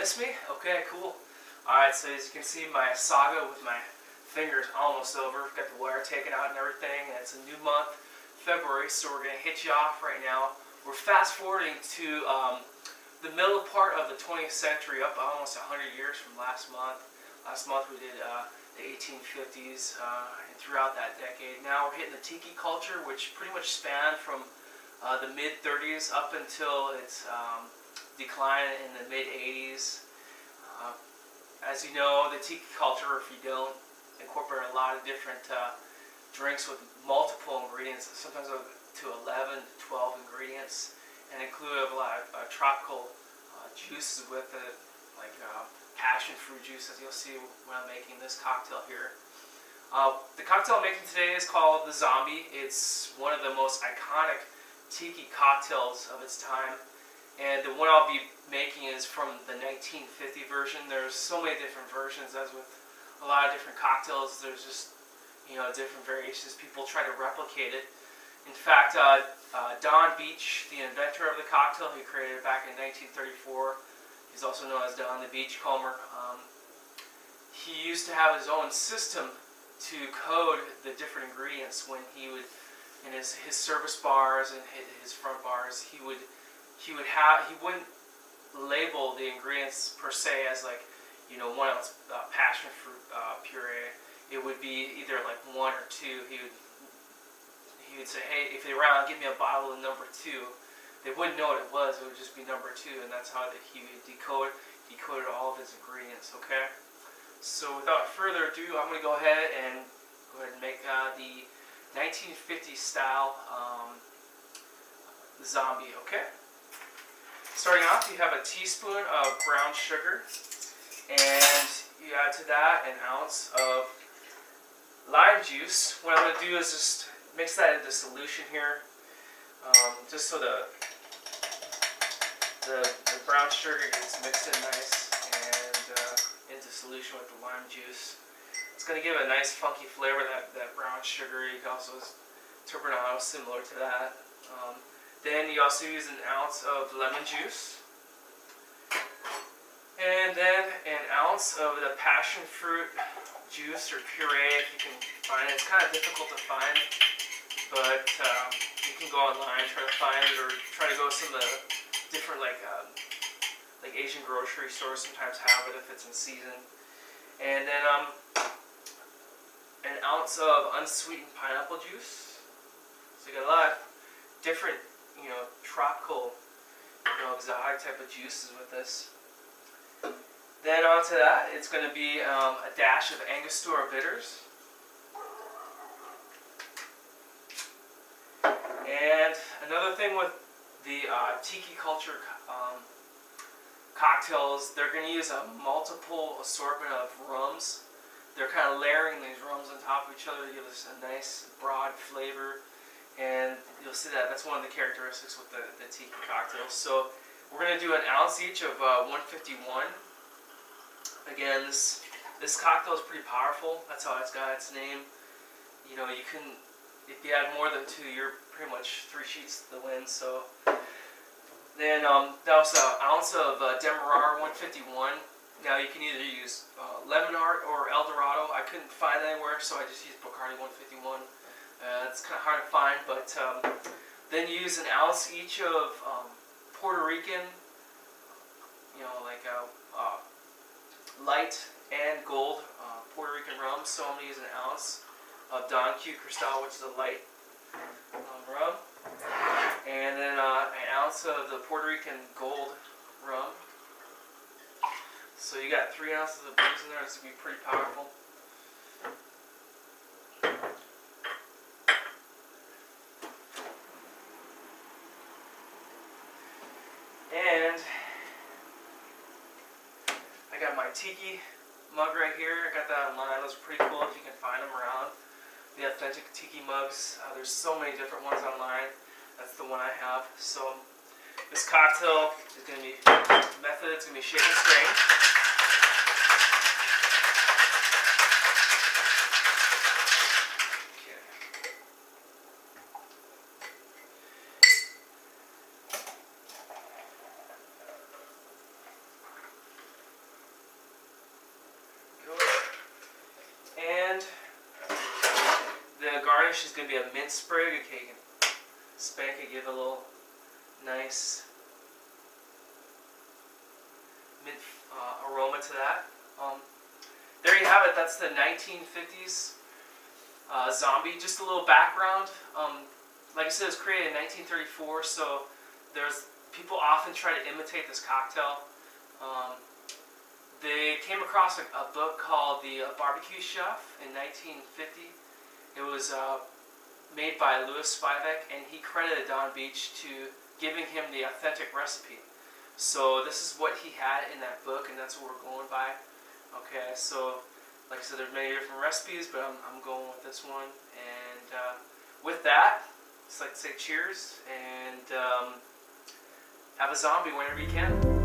miss me? Okay, cool. Alright, so as you can see, my saga with my fingers almost over. Got the wire taken out and everything, and it's a new month, February, so we're going to hit you off right now. We're fast forwarding to the middle part of the 20th century, up almost 100 years from last month. Last month we did the 1850s, and throughout that decade. Now we're hitting the Tiki culture, which pretty much spanned from the mid-30s up until its decline in the mid-80s. As you know, the Tiki culture, if you don't, incorporate a lot of different drinks with multiple ingredients, sometimes up to 11 to 12 ingredients, and include a lot of tropical juices with it, like passion fruit juice, as you'll see when I'm making this cocktail here. The cocktail I'm making today is called the Zombie. It's one of the most iconic Tiki cocktails of its time, and the one I'll be making is from the 1950 version. There's so many different versions, as with a lot of different cocktails. There's just, you know, different variations. People try to replicate it. In fact, Don Beach, the inventor of the cocktail, he created it back in 1934. He's also known as Don the Beachcomber. He used to have his own system to code the different ingredients when he would, in his service bars and his front bars, he wouldn't label the ingredients per se as, like, you know, 1 ounce passion fruit puree. It would be either like 1 or 2. He would say, hey, if they were out, give me a bottle of number 2. They wouldn't know what it was. It would just be number 2, and that's how he would decoded all of his ingredients. Okay. So without further ado, I'm going to go ahead and make the 1950s style Zombie. Okay. Starting off, you have a teaspoon of brown sugar, and you add to that an ounce of lime juice. What I'm going to do is just mix that into solution here, just so the brown sugar gets mixed in nice and into solution with the lime juice. It's going to give a nice funky flavor, that brown sugar. You can also use turbinado, similar to that. Then you also use an ounce of lemon juice, and then an ounce of the passion fruit juice or puree, if you can find it. It's kind of difficult to find, but you can go online, try to find it, or try to go to some of the different like Asian grocery stores sometimes have it if it's in season. And then an ounce of unsweetened pineapple juice. So you got a lot of different, you know, tropical, you know, exotic type of juices with this. Then onto that, it's going to be a dash of Angostura bitters. And another thing with the Tiki culture cocktails, they're going to use a multiple assortment of rums. They're kind of layering these rums on top of each other to give us a nice broad flavor. And you'll see that that's one of the characteristics with the Tiki cocktails. So we're going to do an ounce each of 151. Again, this cocktail is pretty powerful. That's how it's got its name. You know, you can, if you add more than 2, you're pretty much 3 sheets to the wind. So then that was an ounce of Demerara 151. Now you can either use Lemon Art or Eldorado. I couldn't find it anywhere, so I just used Bacardi 151. It's kind of hard to find, but then you use an ounce each of Puerto Rican, you know, like light and gold Puerto Rican rum. So I'm going to use an ounce of Don Q Cristal, which is a light rum, and then an ounce of the Puerto Rican gold rum. So you got 3 ounces of booze in there. This is going to be pretty powerful. And I got my Tiki mug right here. I got that online. Those are pretty cool if you can find them around. The authentic Tiki mugs. There's so many different ones online. That's the one I have. So this cocktail is going to be method. It's going to be shake and strain. garnish is going to be a mint sprig. Okay, you can spank it, give it a little nice mint aroma to that. There you have it. That's the 1950s zombie. Just a little background. Like I said, it was created in 1934, so people often try to imitate this cocktail. They came across a book called the Barbeque Chef in 1950. It was made by Louis Spivak, and he credited Don Beach to giving him the authentic recipe. So this is what he had in that book, and that's what we're going by. Okay, so like I said, there's many different recipes, but I'm going with this one. And with that, just like to say cheers, and have a zombie whenever you can.